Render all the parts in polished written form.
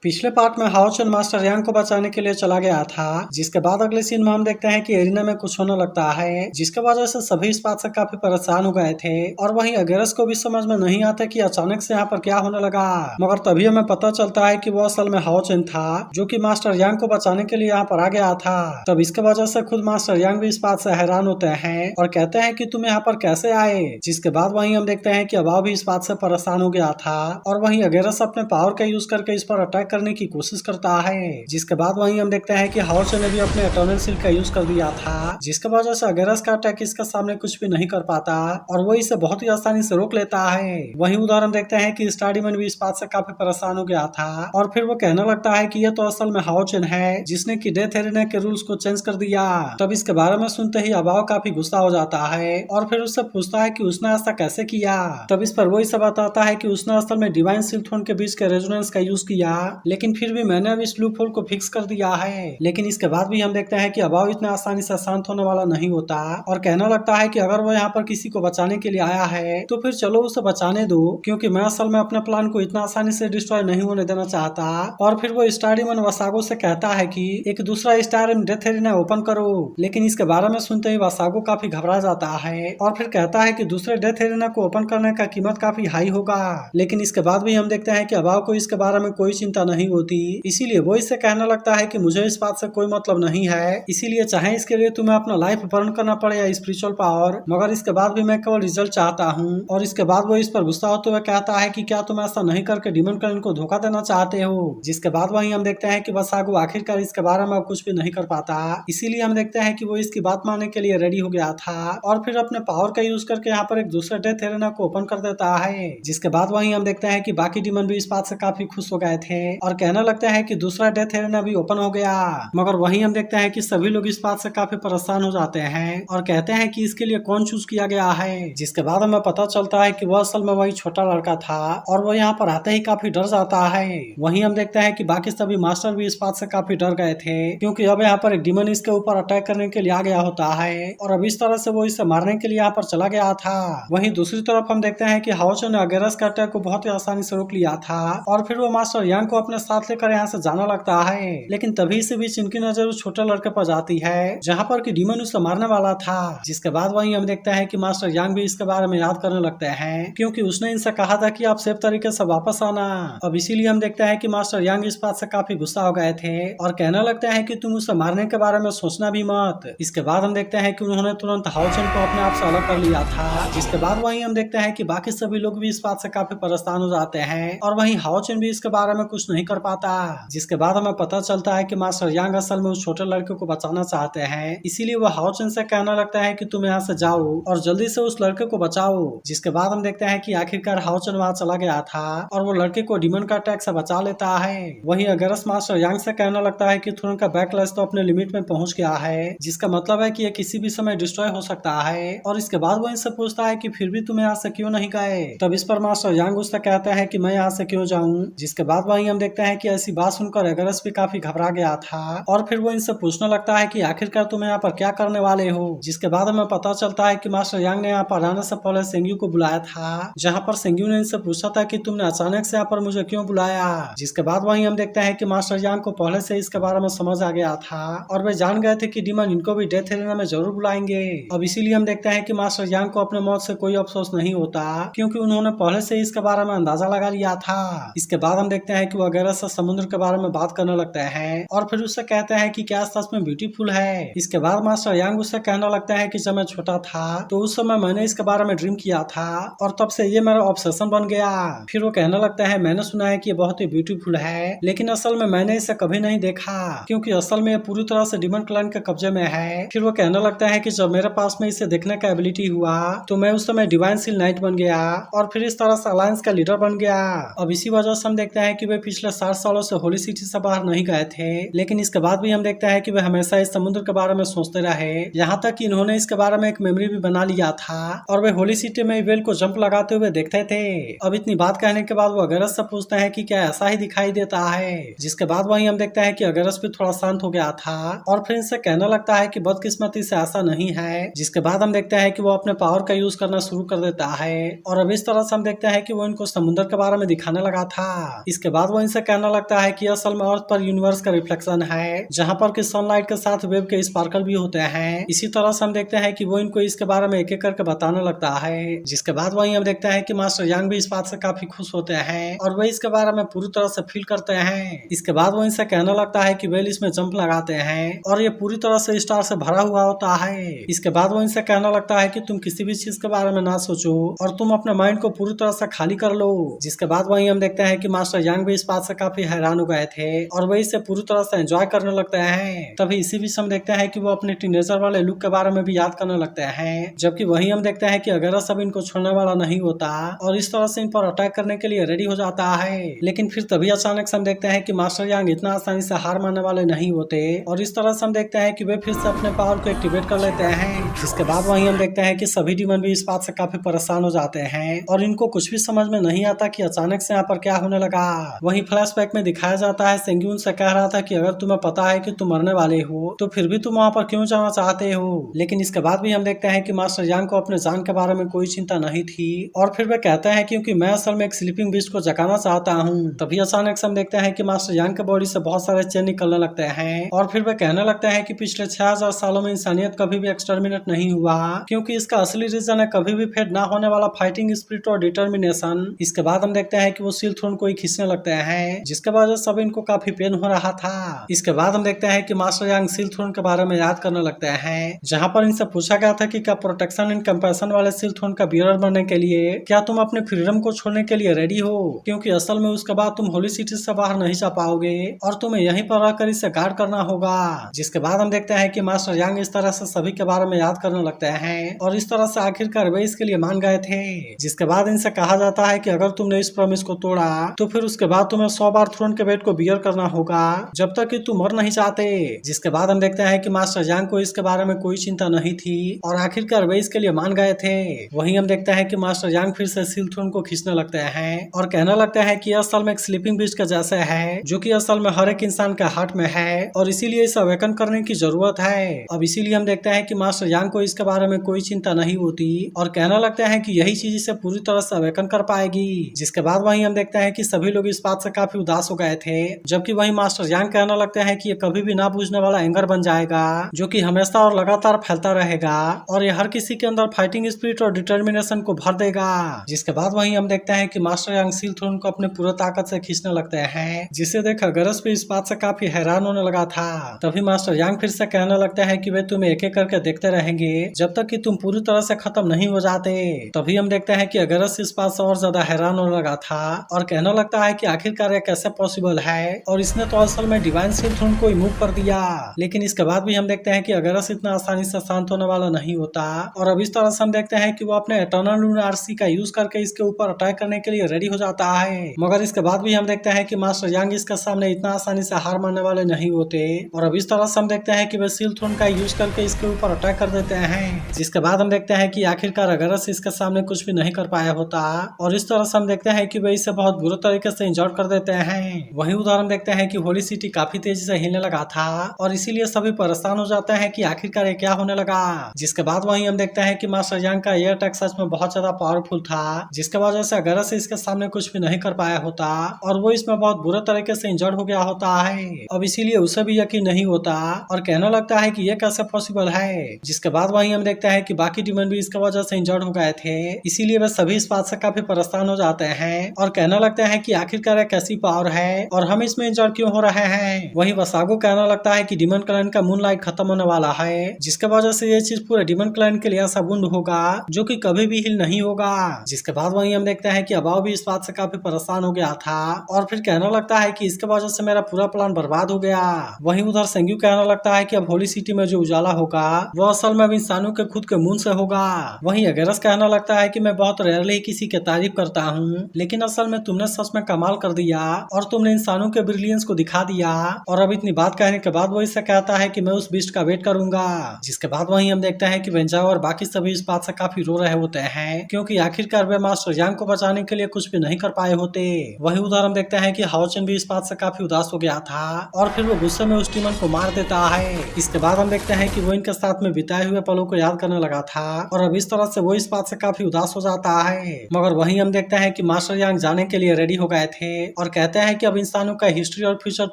पिछले पार्ट में हाओचन मास्टर यांग को बचाने के लिए चला गया था, जिसके बाद अगले सीन में हम देखते हैं कि एरिना में कुछ होने लगता है, जिसके वजह से सभी इस बात से काफी परेशान हो गए थे। और वहीं अगेरस को भी समझ में नहीं आता कि अचानक से यहाँ पर क्या होने लगा, मगर तभी हमें पता चलता है कि वो असल में हाओचन था, जो कि मास्टर यांग को बचाने के लिए यहाँ पर आ गया था। तब इसके वजह से खुद मास्टर यांग भी इस बात से हैरान होते हैं और कहते हैं कि तुम यहाँ पर कैसे आए। जिसके बाद वहीं हम देखते हैं कि अबाव भी इस बात से परेशान हो गया था और वहीं अगेरस अपने पावर का यूज करके इस पर अटैक करने की कोशिश करता है। जिसके बाद वहीं हम देखते हैं कि हाओचन ने भी अपने एटर्नल सील का यूज कर दिया था, जिसके वजह से अगेरस का अटैक इसके सामने कुछ भी नहीं कर पाता और वो इसे बहुत ही आसानी से रोक लेता है। वहीं उदाहरण देखते हैं कि स्टारडीमन भी इस बात से काफी परेशान हो गया था और फिर वो कहने लगता है कि ये तो असल में हाओचन है, जिसने की डेथ एरिना के रूल्स को चेंज कर दिया। तब इसके बारे में सुनते ही अबाव काफी गुस्सा हो जाता है और फिर उससे पूछता है कि उसने ऐसा कैसे किया। तब इस पर वो इसे बताता है कि उसने असल में डिवाइन सील थ्रोन के बीच के रेजोनेंस का यूज किया, लेकिन फिर भी मैंने अब इस लूप होल को फिक्स कर दिया है। लेकिन इसके बाद भी हम देखते हैं कि अबाव इतना आसानी से शांत होने वाला नहीं होता और कहने लगता है कि अगर वो यहाँ पर किसी को बचाने के लिए आया है तो फिर चलो उसे बचाने दो, क्योंकि मैं असल में अपने प्लान को इतना आसानी से डिस्ट्रॉय नहीं होने देना चाहता। और फिर वो स्टारडीमन वसागो से कहता है कि एक दूसरा स्टार डेथ एरिना ओपन करो, लेकिन इसके बारे में सुनते ही वसागो काफी घबरा जाता है और फिर कहता है कि दूसरे डेथ एरिना को ओपन करने का कीमत काफी हाई होगा। लेकिन इसके बाद भी हम देखते हैं कि अबाव को इसके बारे में कोई चिंता नहीं होती, इसीलिए वो इससे कहने लगता है कि मुझे इस बात से कोई मतलब नहीं है, इसीलिए चाहे इसके लिए तुम्हें अपना लाइफ बर्न करना पड़े या स्पिरिचुअल पावर, मगर इसके बाद भी मैं केवल रिजल्ट चाहता हूँ। और इसके बाद वो इस पर गुस्सा होते हुए कहता है कि क्या तुम ऐसा नहीं करके डीमन क्लैन को धोखा देना चाहते हो। जिसके बाद वहीं हम देखते हैं कि वसागो आखिरकार इसके बारे में कुछ भी नहीं कर पाता, इसीलिए हम देखते हैं कि वो इसकी बात मानने के लिए रेडी हो गया था और फिर अपने पावर का यूज करके यहाँ पर एक दूसरे डेथ एरिना को ओपन कर देता है। जिसके बाद वहीं हम देखते हैं कि बाकी डीमन भी इस बात से काफी खुश हो गए थे और कहने लगते हैं कि दूसरा डेथ एरिना भी ओपन हो गया। मगर वहीं हम देखते हैं कि सभी लोग इस बात से काफी परेशान हो जाते हैं और कहते हैं कि इसके लिए कौन चूज किया गया है। जिसके बाद हमें पता चलता है कि वह असल में वही छोटा लड़का था और वो यहाँ पर आते ही काफी डर जाता है। वहीं हम देखते हैं कि बाकी सभी मास्टर भी इस बात से काफी डर गए थे, क्योंकि अब यहाँ पर एक डीमन इसके ऊपर अटैक करने के लिए आ गया होता है और अब इस तरह से वो इसे मारने के लिए यहाँ पर चला गया था। वहीं दूसरी तरफ हम देखते हैं कि हाओचन ने अगेरस के अटैक को बहुत ही आसानी से रोक लिया था और फिर वो मास्टर यांग को अपने साथ लेकर यहाँ से जाना लगता है। लेकिन तभी से बीच इनकी नजर उस छोटे लड़के पर जाती है जहाँ पर कि डीमन उसे मारने वाला था। जिसके बाद वहीं हम देखते हैं कि मास्टर यांग भी इसके बारे में याद करने लगते हैं, क्योंकि उसने इनसे कहा था कि आप सेफ तरीके से वापस आना। अब इसीलिए हम देखते हैं कि मास्टर यांग इस बात से काफी गुस्सा हो गए थे और कहने लगते हैं कि तुम उसे मारने के बारे में सोचना भी मत। इसके बाद हम देखते हैं कि उन्होंने तुरंत हाओचन को अपने आप से अलग कर लिया था। जिसके बाद वहीं हम देखते हैं कि बाकी सभी लोग भी इस बात से काफी परेशान हो जाते हैं और वहीं हाओचन भी इसके बारे में कुछ नहीं कर पाता। जिसके बाद हमें पता चलता है कि मास्टर यांग असल में उस छोटे लड़के को बचाना चाहते हैं, इसीलिए वो हाओचन से कहने लगता है कि तुम यहाँ से जाओ और जल्दी से उस लड़के को बचाओ। जिसके बाद हम देखते हैं कि आखिरकार हाओचन वहाँ चला गया था और वो लड़के को डीमन का अटैक से बचा लेता है। वहीं अगेरस मास्टर यांग से कहने लगता है कि थ्रोन का बैकलैश तो अपने लिमिट में पहुंच गया है, जिसका मतलब है कि ये किसी भी समय डिस्ट्रॉय हो सकता है। और इसके बाद वो इनसे पूछता है कि फिर भी तुम यहाँ से क्यों नहीं गए। तब इस पर मास्टर यांग उससे कहता है कि मैं यहाँ से क्यों जाऊँ। जिसके बाद वहीं हम देखते हैं कि ऐसी बात सुनकर अगेरस भी काफी घबरा गया था और फिर वो इनसे पूछने लगता है कि आखिरकार तुम यहाँ पर क्या करने वाले हो। जिसके बाद हमें पता चलता है कि मास्टर यांग ने यहाँ पर आने से पहले सेंग्यू को बुलाया था, जहाँ पर सेंग्यू ने इनसे पूछा था कि तुमने अचानक से यहाँ पर मुझे क्यों बुलाया। जिसके बाद वहीं हम देखते हैं कि मास्टर यांग को पहले से इसके बारे में समझ आ गया था और वे जान गए थे कि डीमन इनको भी डेथ एरिना में जरूर बुलाएंगे। अब इसीलिए हम देखते हैं कि मास्टर यांग को अपने मौत से कोई अफसोस नहीं होता, क्योंकि उन्होंने पहले से इसके बारे में अंदाजा लगा लिया था। इसके बाद हम देखते हैं कि वो अगेरस से समुद्र के बारे में बात करने लगते हैं और फिर उससे कहते हैं कि क्या सच में ब्यूटीफुल है। इसके बाद मास्टर यांग उससे कहने लगता है कि जब मैं छोटा था तो उस समय मैंने इसके बारे में ड्रीम किया था और तब से ये मेरा ऑब्सेशन बन गया। फिर वो कहने लगता है मैंने सुना है कि ये बहुत ही ब्यूटीफुल है, लेकिन असल में मैंने इसे कभी नहीं देखा, क्योंकि असल में ये पूरी तरह से डीमन क्लैन के कब्जे में है। फिर वो कहने लगता है कि जब मेरे पास में इसे देखने का एबिलिटी हुआ तो मैं उस समय डिवाइन सील नाइट बन गया और फिर इस तरह से अलायंस का लीडर बन गया। अब इसी वजह से हम देखते हैं कि वे पिछले 60 सालों से होली सिटी से बाहर नहीं गए थे, लेकिन इसके बाद भी हम देखते हैं कि वे हमेशा इस समुद्र के बारे में सोचते रहे, यहाँ तक कि इन्होंने इसके बारे में एक मेमोरी भी बना लिया था और वे होली सिटी में वेल को जंप लगाते हुए देखते थे। अब इतनी बात कहने के बाद वो अगेरस से पूछते हैं कि क्या ऐसा ही दिखाई देता है। जिसके बाद वहीं हम देखते हैं कि अगेरस भी थोड़ा शांत हो गया था और फिर इनसे कहने लगता है कि बदकिस्मती से ऐसा नहीं है। जिसके बाद हम देखते हैं कि वो अपने पावर का यूज करना शुरू कर देता है और अब इस तरह से हम देखते हैं कि वो इनको समुद्र के बारे में दिखाने लगा था। इसके बाद वो इनसे कहने लगता है कि असल में अर्थ पर यूनिवर्स का रिफ्लेक्शन है, जहाँ पर कि सनलाइट के साथ वेव के स्पार्कल भी होते हैं। इसी तरह से हम देखते हैं कि वो इनको इसके बारे में एक एक करके बताने लगता है, जिसके बाद वही हम देखते हैं कि मास्टर यांग भी इस बात से काफी खुश होते हैं और वही इसके बारे में पूरी तरह से फील करते हैं। इसके बाद वो इनसे कहने लगता है कि वेल इसमें जंप लगाते हैं और ये पूरी तरह से स्टार से भरा हुआ होता है। इसके बाद वो इनसे कहने लगता है कि तुम किसी भी चीज के बारे में ना सोचो और तुम अपने माइंड को पूरी तरह से खाली कर लो। जिसके बाद वही हम देखते हैं कि मास्टर यांग भी इस बात से काफी हैरान हो गए थे और वही इसे पूरी तरह से एंजॉय करने लगते हैं। तभी इसी बीच हम देखते हैं कि वो अपने टीनेजर वाले लुक के बारे में भी याद करने लगते हैं, जबकि वही हम देखते हैं कि अगर सब इनको छोड़ने वाला नहीं होता और इस तरह से इन पर अटैक करने के लिए रेडी हो जाता है। लेकिन फिर तभी अचानक से हम देखते हैं कि मास्टर यांग इतना आसानी से हार मानने वाले नहीं होते और इस तरह से हम देखते हैं कि वे फिर से अपने पावर को एक्टिवेट कर लेते हैं। जिसके बाद वही हम देखते हैं कि सभी डीमन भी इस बात से काफी परेशान हो जाते हैं और इनको कुछ भी समझ में नहीं आता कि अचानक से यहाँ पर क्या होने लगा। वहीं फ्लैशबैक में दिखाया जाता है सेंग्यून से कह रहा था कि अगर तुम्हें पता है कि तुम मरने वाले हो तो फिर भी तुम वहाँ पर क्यों जाना चाहते हो। लेकिन इसके बाद भी हम देखते हैं कि मास्टर यांग को अपने जान के बारे में कोई चिंता नहीं थी और फिर वे कहते हैं क्योंकि मैं असल में एक स्लीपिंग बीस्ट को जगाना चाहता हूँ। तभी अचानक से हम देखते हैं कि मास्टर यांग के बॉडी से बहुत सारे चेन निकलने लगते हैं और फिर वे कहने लगते हैं कि पिछले 6000 सालों में इंसानियत कभी भी एक्सटर्मिनेट नहीं हुआ, क्योंकि इसका असली रीजन है कभी भी फेड ना होने वाला फाइटिंग स्पिरिट और डिटर्मिनेशन। इसके बाद हम देखते हैं कि वो सील थ्रोन को ही खींचने लगते हैं, जिसके वजह से सब इनको काफी पेन हो रहा था। इसके बाद हम देखते हैं कि मास्टर यांग सील थ्रोन के बारे में याद करने लगते हैं, जहाँ पर इनसे पूछा गया था कि क्या प्रोटेक्शन एंड कंपैशन वाले सील थ्रोन का बियरर बनने के लिए क्या तुम अपने फ्रीडम को छोड़ने के लिए रेडी हो, क्योंकि असल में उसके बाद तुम होली सिटी से बाहर नहीं जा पाओगे और तुम्हें यहीं पर रहकर इसे गार्ड करना होगा। जिसके बाद हम देखते हैं कि मास्टर यांग इस तरह से सभी के बारे में याद करने लगते हैं और इस तरह से आखिरकार वे इसके लिए मान गए थे। जिसके बाद इनसे कहा जाता है कि अगर तुमने इस प्रॉमिस को तोड़ा तो फिर उसके बाद तुम्हें 100 बार थ्रोन के वेट को बियर करना होगा जब तक कि तुम मर नहीं जाते। जिसके बाद हम देखते हैं कि मास्टर यांग को इसके बारे में कोई चिंता नहीं थी और आखिरकार वे इसके लिए मान गए थे। वहीं हम देखते हैं कि मास्टर यांग फिर से सील थ्रोन को खींचने लगते हैं और कहने लगते हैं कि असल में एक स्लीपिंग बीस्ट का जैसे है, जो कि असल में हर एक इंसान के हार्ट में है और इसीलिए इसे अवेकन करने की जरूरत है। अब इसीलिए हम देखते हैं कि मास्टर यांग को इसके बारे में कोई चिंता नहीं होती और कहने लगते हैं कि यही चीज इसे पूरी तरह से अवेकन कर पाएगी। जिसके बाद वहीं हम देखते हैं कि सभी लोग इस बात से काफी उदास हो गए थे, जबकि वहीं मास्टर यांग कहने लगते हैं कि ये कभी भी ना बूझने वाला एंगर बन जाएगा, जो कि हमेशा और लगातार फैलता रहेगा और ये हर किसी के अंदर फाइटिंग स्पिरिट और डिटर्मिनेशन को भर देगा। जिसके बाद वहीं हम देखते हैं कि मास्टर यांग सील थ्रोन को अपने पूरे ताकत से खींचने लगते हैं, जिसे देख गरस भी इस बात से काफी हैरान होने लगा था। तभी मास्टर यांग फिर से कहने लगते हैं कि वे तुम्हें एक एक करके देखते रहेंगे जब तक कि तुम पूरी तरह से खत्म नहीं हो जाते। तभी हम देखते हैं कि अगरस इस बात से और ज्यादा हैरान होने लगा था और कहने लगता है कि आखिरकार ये कैसे पॉसिबल है और इसने तो असल में डिवाइन सील थ्रोन को रिमूव कर दिया। लेकिन इसके बाद भी हम देखते हैं कि अगरस इतना आसानी से शांत होने वाला नहीं होता और अब इस तरह से हम देखते हैं कि वो अपने एटर्नल लून आरसी का यूज करके इसके ऊपर अटैक करने के लिए रेडी हो जाता है। मगर इसके बाद भी हम देखते हैं कि मास्टर यांग इसके सामने इतना आसानी से हार मानने वाले नहीं होते और अब इस तरह से हम देखते हैं कि वे सील थ्रोन का यूज करके इसके ऊपर अटैक कर देते हैं। जिसके बाद हम देखते हैं कि आखिरकार अगरस इसके सामने कुछ भी नहीं कर पाया होता और इस तरह से हम देखते हैं कि वे इसे बहुत बुरे तरीके से इंजर्ड कर देते हैं। वहीं उदाहरण देखते हैं कि होली सिटी काफी तेजी से हिलने लगा था और इसीलिए सभी परेशान हो जाते हैं कि आखिरकार ये क्या होने लगा। जिसके बाद वहीं हम देखते हैं कि मास्टर यांग का ये अटैक सच में बहुत ज्यादा पावरफुल था, जिसके वजह से अगरस इसके सामने कुछ भी नहीं कर पाया होता और वो इसमें बहुत बुरे तरीके से इंजर्ड हो गया होता है। अब इसीलिए उसे भी यकीन नहीं होता और कहने लगता है कि ये कैसे पॉसिबल है। जिसके बाद वहीं हम देखते हैं कि बाकी डीमन भी इसके वजह से इंजर्ड हो गए थे, इसीलिए वे सभी इस बात से काफी परेशान हो जाते हैं और कहने लगते हैं कि आखिरकार एक कैसी पावर है और हम इसमें इंजर्ड क्यों हो रहे हैं। वहीं वसागो कहने लगता है कि डीमन क्लैन का मूनलाइट खत्म होने वाला है, जिसके वजह से ये चीज पूरे डीमन क्लैन के लिए ऐसा बूंद होगा जो कि कभी भी हिल नहीं होगा। जिसके बाद वहीं हम देखते हैं कि अबाव भी इस बात से काफी परेशान हो गया था और फिर कहने लगता है कि इसके वजह से मेरा पूरा प्लान बर्बाद हो गया। वहीं उधर सेंग्यू कहने लगता है कि अब होली सिटी में जो उजाला होगा वो असल में अब इंसानों के खुद के मुंह से होगा। वहीं अगरस कहने लगता है कि मैं बहुत रेयरली किसी की तारीफ करता हूँ, लेकिन असल में तुमने सच में कमाल कर दिया और तुमने इंसानों के ब्रिलियंस को दिखा दिया। और अब इतनी बात कहने के बाद वो इससे कहता है कि मैं उस बीस्ट का वेट करूंगा। जिसके बाद वहीं हम देखते हैं कि वेंजाओ और बाकी सभी इस बात से काफी रो रहे होते हैं, क्योंकि आखिरकार वे मास्टर यांग को बचाने के लिए कुछ भी नहीं कर पाए होते। वही उधर हम देखते हैं कि हाओचन भी इस बात से काफी उदास हो गया था और फिर वो गुस्से में उस डीमन को मार देता है। इसके बाद हम देखते हैं कि वो इनके साथ में बिताए हुए पलों को याद करने लगा था और अब इस तरह से वो इस बात से काफी उदास हो जाता है। मगर वहीं हम देखते हैं कि मास्टर यांग जाने के लिए रेडी हो गए थे और कहते हैं कि अब इंसानों का हिस्ट्री और फ्यूचर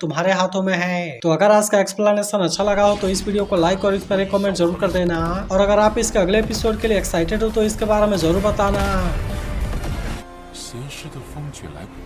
तुम्हारे हाथों में है। तो अगर आज का एक्सप्लेनेशन अच्छा लगा हो तो इस वीडियो को लाइक और इस पर एक कमेंट जरूर कर देना, और अगर आप इसके अगले एपिसोड के लिए एक्साइटेड हो तो इसके बारे में जरूर बताना।闲时的风却来不